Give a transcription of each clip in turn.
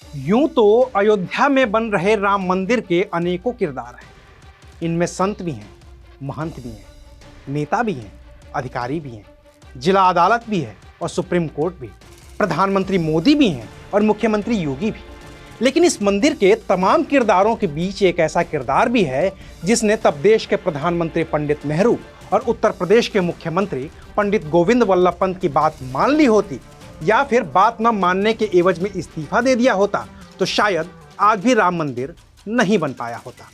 यूं तो अयोध्या में बन रहे राम मंदिर के अनेकों किरदार हैं। इनमें संत भी हैं, महंत भी हैं, नेता भी हैं, अधिकारी भी हैं, जिला अदालत भी है और सुप्रीम कोर्ट भी, प्रधानमंत्री मोदी भी हैं और मुख्यमंत्री योगी भी। लेकिन इस मंदिर के तमाम किरदारों के बीच एक ऐसा किरदार भी है जिसने तब देश के प्रधानमंत्री पंडित नेहरू और उत्तर प्रदेश के मुख्यमंत्री पंडित गोविंद वल्लभ पंत की बात मान ली होती या फिर बात न मानने के एवज में इस्तीफा दे दिया होता तो शायद आज भी राम मंदिर नहीं बन पाया होता।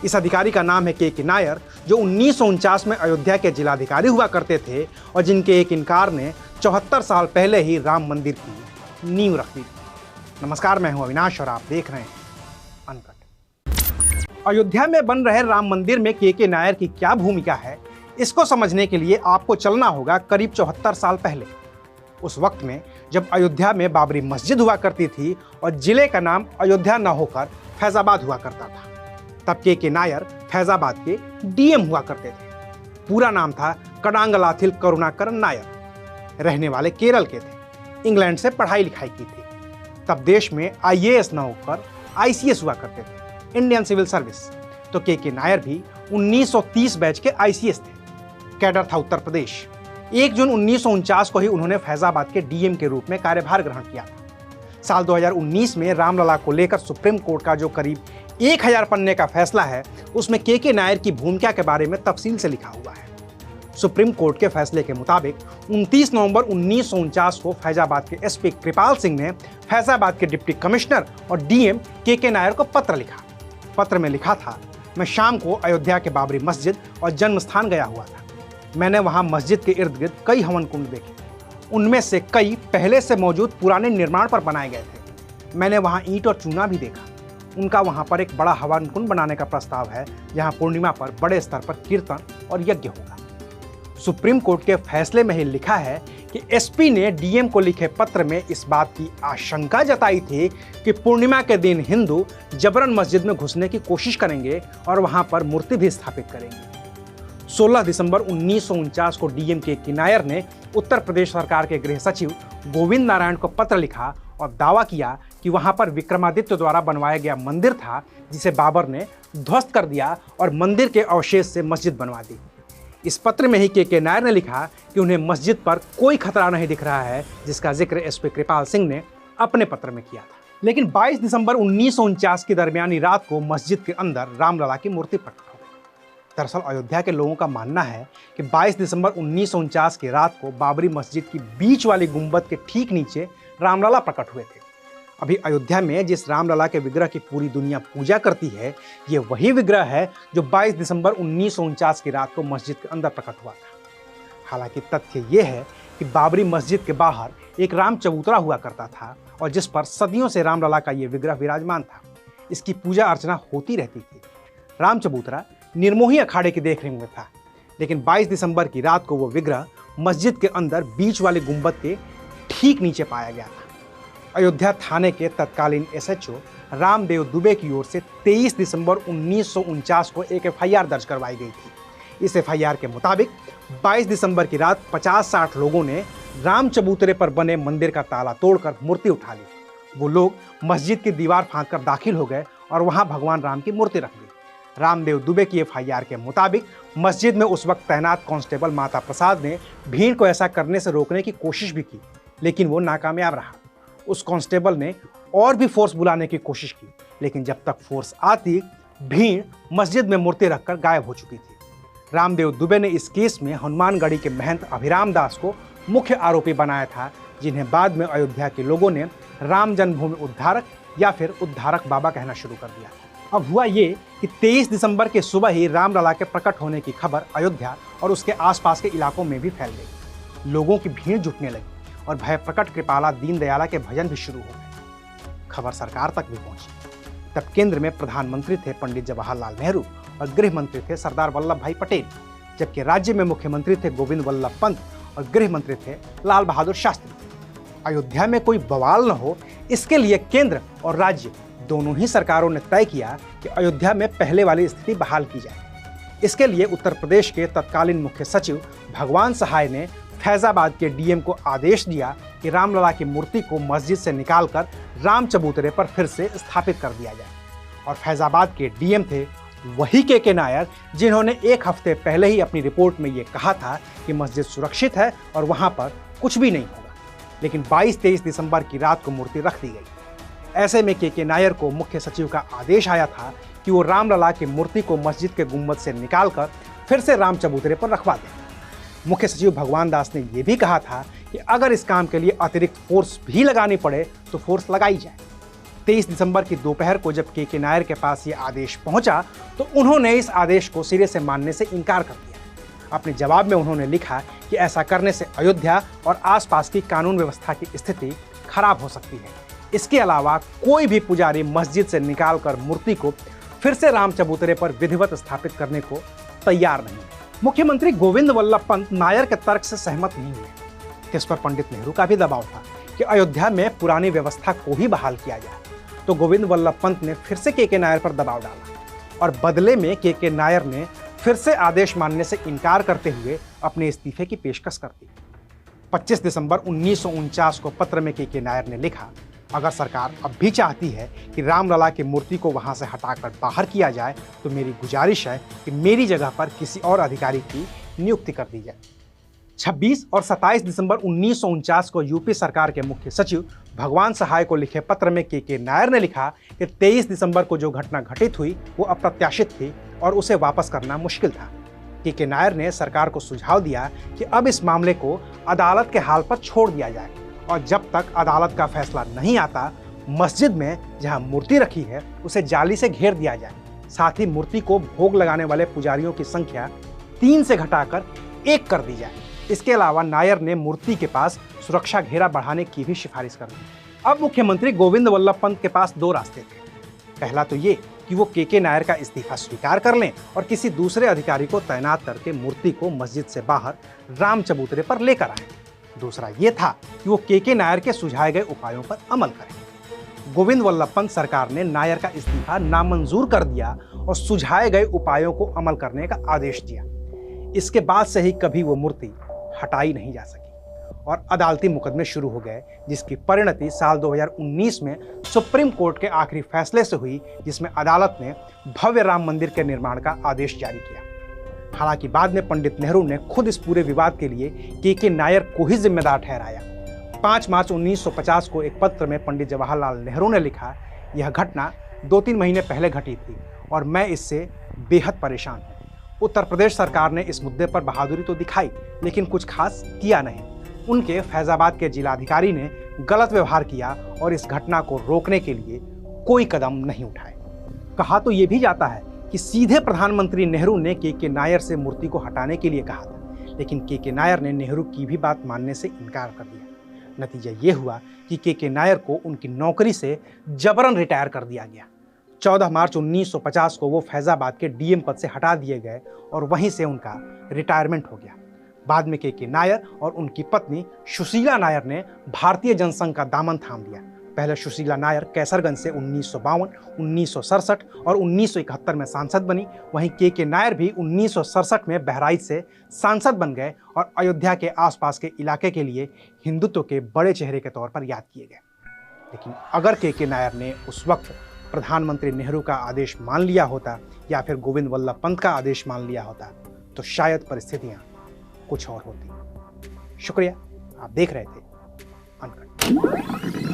इस अधिकारी का नाम है के नायर, जो 1949 में अयोध्या के जिलाधिकारी हुआ करते थे और जिनके एक इनकार ने 74 साल पहले ही राम मंदिर की नींव रख दी। नमस्कार, मैं हूं अविनाश और आप देख रहे हैं अनकट। अयोध्या में बन रहे राम मंदिर में के नायर की क्या भूमिका है, इसको समझने के लिए आपको चलना होगा करीब 74 साल पहले। उस वक्त में जब अयोध्या में बाबरी मस्जिद हुआ करती थी और जिले का नाम अयोध्या न होकर फैजाबाद हुआ करता था, तब के नायर फैजाबाद के डीएम हुआ करते थे। पूरा नाम था कडांगलाथिल करुणाकर नायर। रहने वाले केरल के थे। इंग्लैंड से पढ़ाई लिखाई की थी। तब देश में आईएएस न होकर आईसीएस हुआ करते थे, इंडियन सिविल सर्विस। तो के नायर भी 1930 बैच के आईसीएस थे। कैडर था उत्तर प्रदेश। 1 जून 1949 को ही उन्होंने फैजाबाद के डीएम के रूप में कार्यभार ग्रहण किया था। साल 2019 में रामलला को लेकर सुप्रीम कोर्ट का जो करीब 1000 पन्ने का फैसला है, उसमें के नायर की भूमिका के बारे में तफसील से लिखा हुआ है। सुप्रीम कोर्ट के फैसले के मुताबिक 29 नवंबर 1949 को फैजाबाद के एसपी कृपाल सिंह ने फैजाबाद के डिप्टी कमिश्नर और डीएम के नायर को पत्र लिखा। पत्र में लिखा था, मैं शाम को अयोध्या के बाबरी मस्जिद और जन्म स्थान गया हुआ था। मैंने वहां मस्जिद के इर्द गिर्द कई हवन कुंड देखे। उनमें से कई पहले से मौजूद पुराने निर्माण पर बनाए गए थे। मैंने वहां ईंट और चूना भी देखा। उनका वहां पर एक बड़ा हवन कुंड बनाने का प्रस्ताव है, जहां पूर्णिमा पर बड़े स्तर पर कीर्तन और यज्ञ होगा। सुप्रीम कोर्ट के फैसले में ही लिखा है कि एसपी ने डीएम को लिखे पत्र में इस बात की आशंका जताई थी कि पूर्णिमा के दिन हिंदू जबरन मस्जिद में घुसने की कोशिश करेंगे और वहां पर मूर्ति भी स्थापित करेंगे। 16 दिसंबर 1949 को डीएम के नायर ने उत्तर प्रदेश सरकार के गृह सचिव गोविंद नारायण को पत्र लिखा और दावा किया कि वहां पर विक्रमादित्य द्वारा बनवाया गया मंदिर था, जिसे बाबर ने ध्वस्त कर दिया और मंदिर के अवशेष से मस्जिद बनवा दी। इस पत्र में ही के नायर ने लिखा कि उन्हें मस्जिद पर कोई खतरा नहीं दिख रहा है, जिसका जिक्र एसपी कृपाल सिंह ने अपने पत्र में किया था। लेकिन 22 दिसंबर 1949 की दरमियानी रात को मस्जिद के अंदर रामलला की मूर्ति प्रकट हो गई। दरअसल अयोध्या के लोगों का मानना है कि 22 दिसंबर 1949 की रात को बाबरी मस्जिद की बीच वाली गुंबद के ठीक नीचे रामलला प्रकट हुए थे। अभी अयोध्या में जिस रामलला के विग्रह की पूरी दुनिया पूजा करती है, ये वही विग्रह है जो 22 दिसंबर 1949 की रात को मस्जिद के अंदर प्रकट हुआ था। हालांकि तथ्य ये है कि बाबरी मस्जिद के बाहर एक राम चबूतरा हुआ करता था और जिस पर सदियों से रामलला का ये विग्रह विराजमान था। इसकी पूजा अर्चना होती रहती थी। राम चबूतरा निर्मोही अखाड़े की देखरेख में था, लेकिन 22 दिसंबर की रात को वो विग्रह मस्जिद के अंदर बीच वाले गुंबद के ठीक नीचे पाया गया था। अयोध्या थाने के तत्कालीन एसएचओ रामदेव दुबे की ओर से 23 दिसंबर 1949 को एक एफआईआर दर्ज करवाई गई थी। इस एफआईआर के मुताबिक 22 दिसंबर की रात 50-60 लोगों ने राम चबूतरे पर बने मंदिर का ताला तोड़कर मूर्ति उठा ली। वो लोग मस्जिद की दीवार फांदकर दाखिल हो गए और वहां भगवान राम की मूर्ति रख दी। रामदेव दुबे की एफआईआर के मुताबिक मस्जिद में उस वक्त तैनात कांस्टेबल माता प्रसाद ने भीड़ को ऐसा करने से रोकने की कोशिश भी की, लेकिन वो नाकामयाब रहा। उस कांस्टेबल ने और भी फोर्स बुलाने की कोशिश की, लेकिन जब तक फोर्स आती, भीड़ मस्जिद में मूर्ति रखकर गायब हो चुकी थी। रामदेव दुबे ने इस केस में हनुमानगढ़ी के महंत अभिराम दास को मुख्य आरोपी बनाया था, जिन्हें बाद में अयोध्या के लोगों ने राम जन्मभूमि उद्धारक या फिर उद्धारक बाबा कहना शुरू कर दिया। अब हुआ ये कि 23 दिसंबर के सुबह ही रामलला के प्रकट होने की खबर अयोध्या और उसके आसपास के इलाकों में भी फैल गई। लोगों की भीड़ जुटने लगी और भय प्रकट कृपाला दीनदयाला के भजन भी शुरू हो गए। खबर सरकार तक भी पहुंची। तब केंद्र में प्रधानमंत्री थे पंडित जवाहरलाल नेहरू और गृह मंत्री थे सरदार वल्लभ भाई पटेल, जबकि राज्य में मुख्यमंत्री थे गोविंद वल्लभ पंत और गृह मंत्री थे लाल बहादुर शास्त्री। अयोध्या में कोई बवाल न हो, इसके लिए केंद्र और राज्य दोनों ही सरकारों ने तय किया कि अयोध्या में पहले वाली स्थिति बहाल की जाए। इसके लिए उत्तर प्रदेश के तत्कालीन मुख्य सचिव भगवान सहाय ने फैजाबाद के डीएम को आदेश दिया कि रामलला की मूर्ति को मस्जिद से निकालकर राम चबूतरे पर फिर से स्थापित कर दिया जाए। और फैजाबाद के डीएम थे वही के नायर, जिन्होंने एक हफ्ते पहले ही अपनी रिपोर्ट में ये कहा था कि मस्जिद सुरक्षित है और वहां पर कुछ भी नहीं होगा। लेकिन 22-23 दिसंबर की रात को मूर्ति रख दी गई। ऐसे में के नायर को मुख्य सचिव का आदेश आया था कि वो रामलला की मूर्ति को मस्जिद के गुंबद से निकालकर फिर से राम चबूतरे पर रखवा दें। मुख्य सचिव भगवान दास ने यह भी कहा था कि अगर इस काम के लिए अतिरिक्त फोर्स भी लगानी पड़े तो फोर्स लगाई जाए। 23 दिसंबर की दोपहर को जब के नायर के पास ये आदेश पहुंचा तो उन्होंने इस आदेश को सिरे से मानने से इनकार कर दिया। अपने जवाब में उन्होंने लिखा कि ऐसा करने से अयोध्या और आसपास की कानून व्यवस्था की स्थिति खराब हो सकती है। इसके अलावा कोई भी पुजारी मस्जिद से निकालकर मूर्ति को फिर से राम चबूतरे पर विधिवत स्थापित करने को तैयार नहीं है। मुख्यमंत्री गोविंद वल्लभ पंत नायर के तर्क से सहमत नहीं हुए। इस पर पंडित नेहरू का भी दबाव था कि अयोध्या में पुरानी व्यवस्था को ही बहाल किया जाए। तो गोविंद वल्लभ पंत ने फिर से के नायर पर दबाव डाला और बदले में के नायर ने फिर से आदेश मानने से इनकार करते हुए अपने इस्तीफे की पेशकश कर दी। 25 दिसंबर 1949 को पत्र में के नायर ने लिखा, अगर सरकार अब भी चाहती है कि रामलला की मूर्ति को वहां से हटाकर बाहर किया जाए तो मेरी गुजारिश है कि मेरी जगह पर किसी और अधिकारी की नियुक्ति कर दी जाए। 26 और 27 दिसंबर 1949 को यूपी सरकार के मुख्य सचिव भगवान सहाय को लिखे पत्र में के नायर ने लिखा कि 23 दिसंबर को जो घटना घटित हुई वो अप्रत्याशित थी और उसे वापस करना मुश्किल था। के नायर ने सरकार को सुझाव दिया कि अब इस मामले को अदालत के हाल पर छोड़ दिया जाए और जब तक अदालत का फैसला नहीं आता मस्जिद में जहां मूर्ति रखी है उसे जाली से घेर दिया जाए। साथ ही मूर्ति को भोग लगाने वाले पुजारियों की संख्या 3 से घटाकर 1 कर दी जाए। इसके अलावा नायर ने मूर्ति के पास सुरक्षा घेरा बढ़ाने की भी सिफारिश कर दी। अब मुख्यमंत्री गोविंद वल्लभ पंत के पास 2 रास्ते थे। पहला तो ये कि वो के नायर का इस्तीफा स्वीकार कर लें और किसी दूसरे अधिकारी को तैनात करके मूर्ति को मस्जिद से बाहर राम चबूतरे पर लेकर आए। दूसरा ये था कि वो के नायर के सुझाए गए उपायों पर अमल करें। गोविंद वल्लभ पंत सरकार ने नायर का इस्तीफा नामंजूर कर दिया और सुझाए गए उपायों को अमल करने का आदेश दिया। इसके बाद से ही कभी वो मूर्ति हटाई नहीं जा सकी और अदालती मुकदमे शुरू हो गए, जिसकी परिणति साल 2019 में सुप्रीम कोर्ट के आखिरी फैसले से हुई, जिसमें अदालत ने भव्य राम मंदिर के निर्माण का आदेश जारी किया। हालांकि बाद में पंडित नेहरू ने खुद इस पूरे विवाद के लिए के नायर को ही जिम्मेदार ठहराया। 5 मार्च 1950 को एक पत्र में पंडित जवाहरलाल नेहरू ने लिखा, यह घटना 2-3 महीने पहले घटी थी और मैं इससे बेहद परेशान हूँ। उत्तर प्रदेश सरकार ने इस मुद्दे पर बहादुरी तो दिखाई लेकिन कुछ खास किया नहीं। उनके फैजाबाद के जिलाधिकारी ने गलत व्यवहार किया और इस घटना को रोकने के लिए कोई कदम नहीं उठाए। कहा तो ये भी जाता है कि सीधे प्रधानमंत्री नेहरू ने के नायर से मूर्ति को हटाने के लिए कहा था, लेकिन के नायर ने नेहरू की भी बात मानने से इनकार कर दिया। नतीजा ये हुआ कि के नायर को उनकी नौकरी से जबरन रिटायर कर दिया गया। 14 मार्च 1950 को वो फैजाबाद के डीएम पद से हटा दिए गए और वहीं से उनका रिटायरमेंट हो गया। बाद में के नायर और उनकी पत्नी सुशीला नायर ने भारतीय जनसंघ का दामन थाम लिया। पहले सुशीला नायर कैसरगंज से 1952, 1967 और 1971 में सांसद बनी। वहीं के नायर भी 1967 में बहराइच से सांसद बन गए और अयोध्या के आसपास के इलाके के लिए हिंदुत्व के बड़े चेहरे के तौर पर याद किए गए। लेकिन अगर के नायर ने उस वक्त प्रधानमंत्री नेहरू का आदेश मान लिया होता या फिर गोविंद वल्लभ पंत का आदेश मान लिया होता तो शायद परिस्थितियां कुछ और होती। शुक्रिया, आप देख रहे थे अनकट।